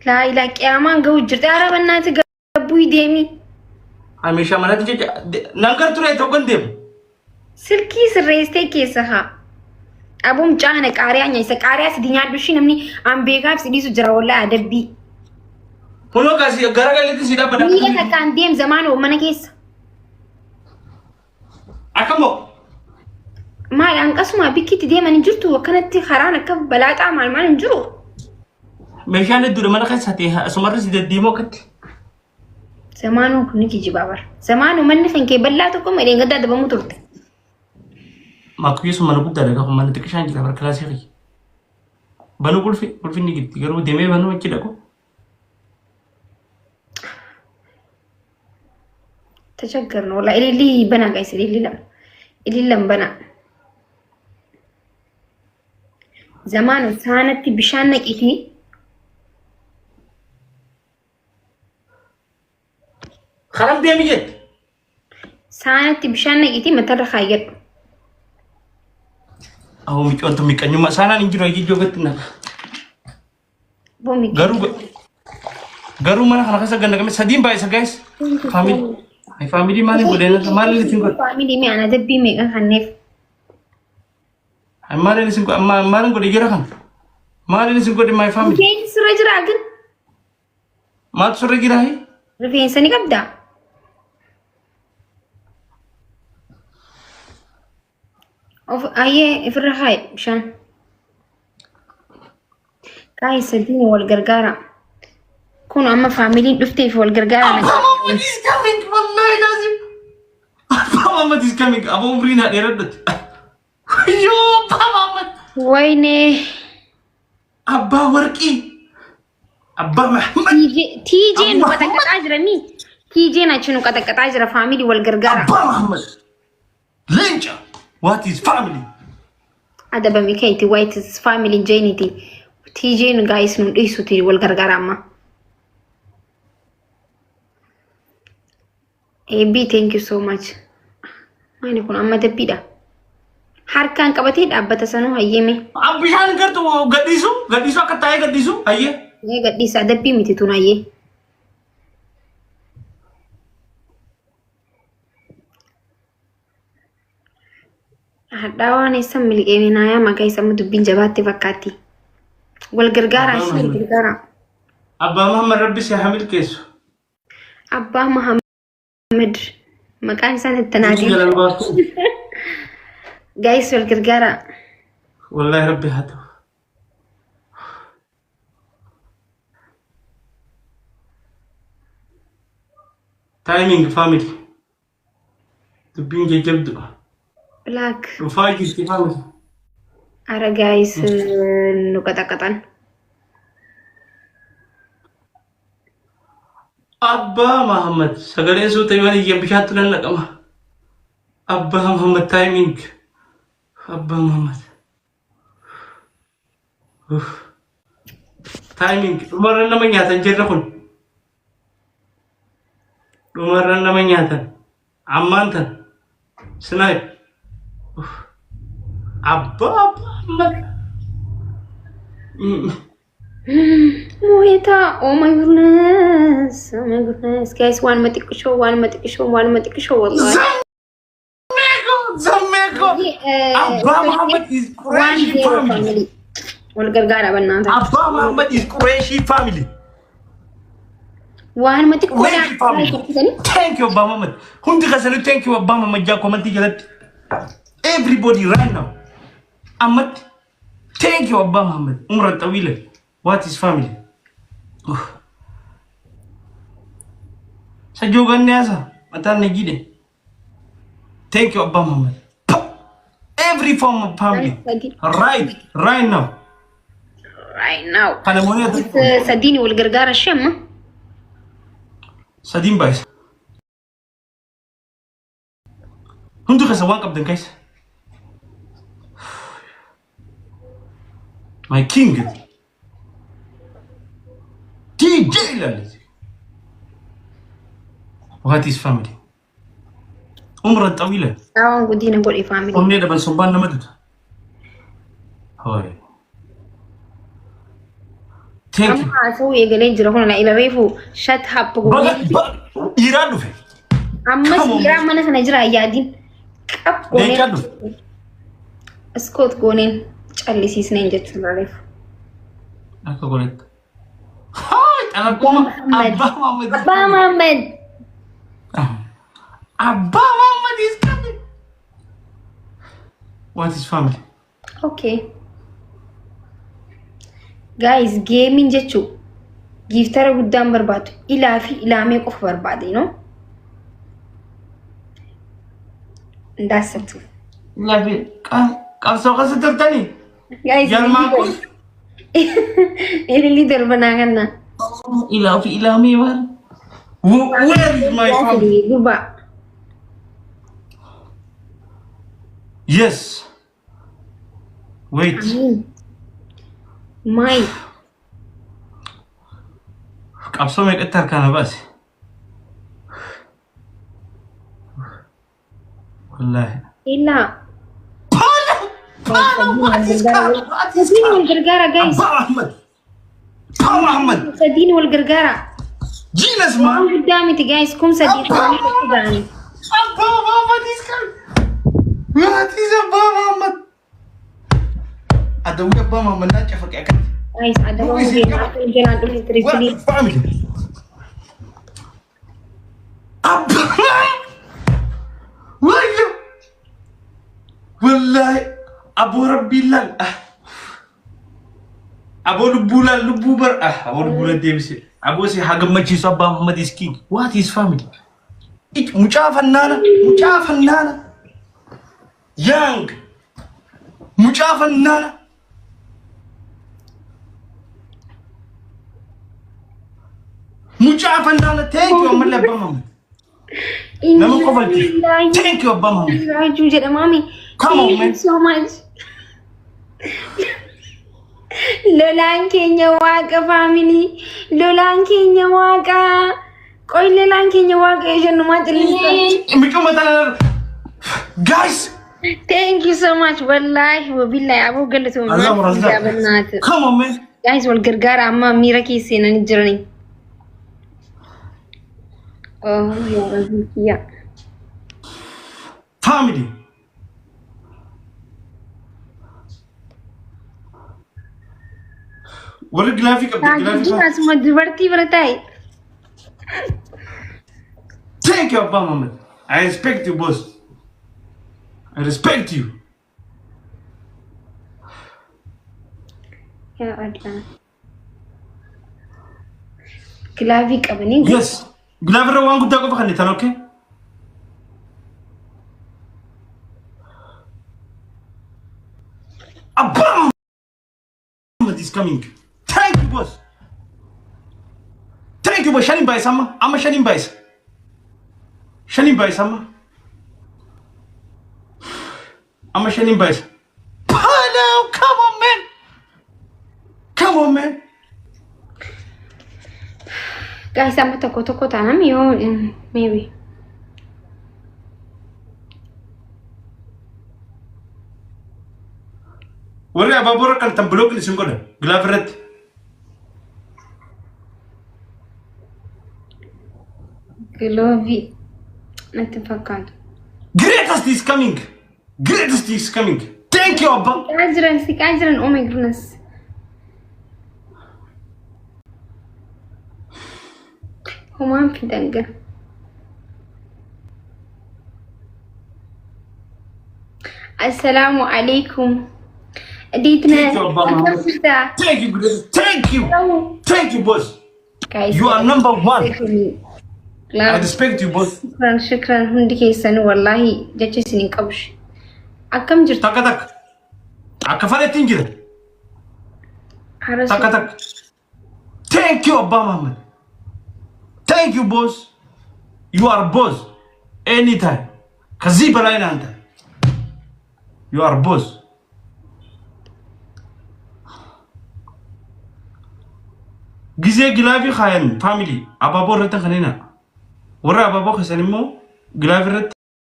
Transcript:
لا إله قيامان جو جرت عرب الناس قبوي ديمي همیشه منات جا نانگر ترى توقن ديم سلكي سريستي كيسها أبو مجاهنك عريانيا سكاريا سدينيا دوشي نمني عم بيغاب سديسو جرا ولا أدبي هنو كاسي غرا قال لي سيدا بدا مية كان ديم زمان ومنا كيس أكمل ما أنقسمها بكيت ديما نجرتو وكانت خرانا كف بلات أعمال ما نجرو مشان الدور ما نخس هتيها أسمر سيدا ديمو كت زمانو كنيكي جبابر زمانو من نخن كي بلاتكم اللي قد دبا مطرت ما كويس ما نقول دارك هم ما نتكشان جلا بركلاسي بنو قول في نيجي تقولوا ديمي بنو كده كو تشكرنا والله اللي بنا قايس اللي لم بنا زمانو سانتي بشانك إتني خرام ديمي جت سانتي بشانك إتني متر خايب أو ميك أنتم ميك أنيو ما سانا نجرو يجي جوجتنا بومي garu mana kana kasa ganda kami sadim ba isa guys family mana boleh na mali lisin ko family me ana dabbi me kan hanef ay mali lisin ko amma maran ko digira kan mali lisin ko di my family كين سرج راجل ما تسر gira hai رفين سني قبدا اوف ايه افرحاي مشان كاي سديني والقرقارة كونوا اما فاميلين دفتي في والقرقارة Mama is coming والله لازم Mama is coming ابو مرينا ردت يو Mama ويني ابا ورقي ابا محمد تيجي نو قطقط اجرا مي تيجي ناتشنو قطقط اجرا فاميلي والقرقارة ابا محمد لينجا what is family هذا بميكايتي وايتس فاميلي جينيتي تيجي نو جايس نو ديسو تي والقرقارة اما AB thank you so much ماني كون أما تبيدا harkaan qabatee dhaabbata sanuu hayyeme bishaan gartu gadhiisu akka taa'ee gadhiisu hayyee nee gadhiisa dabbii miti tun hayyee hadhaawaan eessa miliqeeninaayaa maqaa isa dubbiin jabaatti fakkaatti wal gargaaraa ishee wal gargaaraa abbaa Muhammad rabbi si hamil keessu abbaa Muhammad maqaan isaan itti naadii guys wal gargaaraa wallahi rabbi hatu timing family dubbiin jajjabdu black rufaa jirti family ara guys nu qaxaqaxan Abba Muhammad sagaleen suuta yoo iyyan bishaattu nan naqama Abba Muhammad timing Abba Muhammad timing dhumarran nama nyaatan jirra kun dhumarran nama nyaatan ammaan tan snipe Abba Muhammad Mohita, oh my goodness, guys, one matik show, wallahi. Zameko, Abba Muhammad is Quraishi family. Wal gargara banana. Abba Muhammad is Quraishi family. One matik Quraishi family. Thank you, Abba Muhammad. Hundi kasalu thank you, Abba Muhammad. Ja commenti jalat. Everybody right now. Ahmad, thank you, Abba Muhammad. Umrah tawila. What is family? Sa jogan niya sa mata nagide. Thank you, Abba Muhammad. Every form of family. Right now. Right now. Kana mo niya Sadini wal gargara shemma. Sadim guys. Hundu ka sa wangkap din guys. My king. DJ Lalit. What is family? Umrah tawila. Awang gudi na gudi family. Omne daban sumban na madud. Hoy. Thank you. أما أسوي يقولين جرهون أنا إلى ريفو شت هابو. إيران في. أما سيران ما نحن نجرا يادين. كاب قونين. اسكوت قونين. اللي سيسنين جت في الريف. أكو قولت. هاي أنا بقول أبا محمد. أبا محمد. أبا محمد is coming. What is family? Okay. Guys, gaming jechu. Giftara guddaan barbaadu. Ilaa fi ilaamee qofa barbaade, you know? Ndaasatu. Lafi qabsoo qasa turtanii. Guys, Jalmaakun. Ilili darbanaa kanna. Ilaa fi ilaamee maal? Where is my family? Duba. Yes. Wait. My. qabsoo meeqatti harkaan baase? Wallahi. Ila. Sadin wal gargara guys. Abba Ahmed. Abba Ahmed. Sadin wal gargara. Jinas ma. Qudamiti guys kum sadin wal Abba Ahmed is coming. What is Abba Ahmed? Ada udah Abba Ahmed nak cakap kayak kan? Guys, ada orang yang jalan dulu terus. Family. Abba. Wah. Wallahi Abu Rabbillah. Abu Lubulan Lububar. Abu Lubulan dia mesti. Abu si hagam majlis Abba Ahmed is king. What is family? Ik mucafan nana. Young. Mucafan nana. Mucafan nana. Thank you Amal Abba Ahmed. Nama kau balik. Thank you Abba Ahmed. Raju jadi mami. Come on, man. So much. Lolaan keenya waaqa family. Lolaan keenya waaqa. Qoy lolaan keenya waaqa jennumaa xillisaa. Mikuu mataa. Guys. Thank you so much. Wallahi wabillahi abu galatu. Come on man. Guys wal gargaara amma miira keessanii jirani. Oh ya Rabbi ya. Family. What graphic up? Semua dubartii baratai. Thank you, Abba Ahmed. I respect you, boss. I respect you. Ya Allah. Graphic apa ni? Yes. Graphic orang kita kau pakai ni, tan okay? Abba Ahmed is coming. Thank you, boss. Thank you, boss. Shalim Bhai sama. Amma Shalim Bhai. Shalim Bhai sama. Amma Shalim Bhai. Now, come on, man. Come on, man. Guys, sama toko tanam yo maybe. Wala ababora kan tambulok ni sungkola. Glavret. Glovi. Nanti fakkan. Greatest is coming. Greatest is coming. Thank you, Abba. Kajiran, oh my goodness. Human fidanga. Assalamu alaikum. Aditna. Thank you, thank you. Thank you, boss. Guys, you are number one. I respect you, boss. Shukran. Hundi kesan wallahi jache sinin qabsh. Akam jirtu. Tak. Akafale tingir. Tak. Thank you, Abba Ahmed. Thank you, boss. You are boss. Anytime. Kaziba laina anta. You are boss. Gize gilavi khayan family. Ababo reta khanina. Wara ababo khasanimo gilavi reta.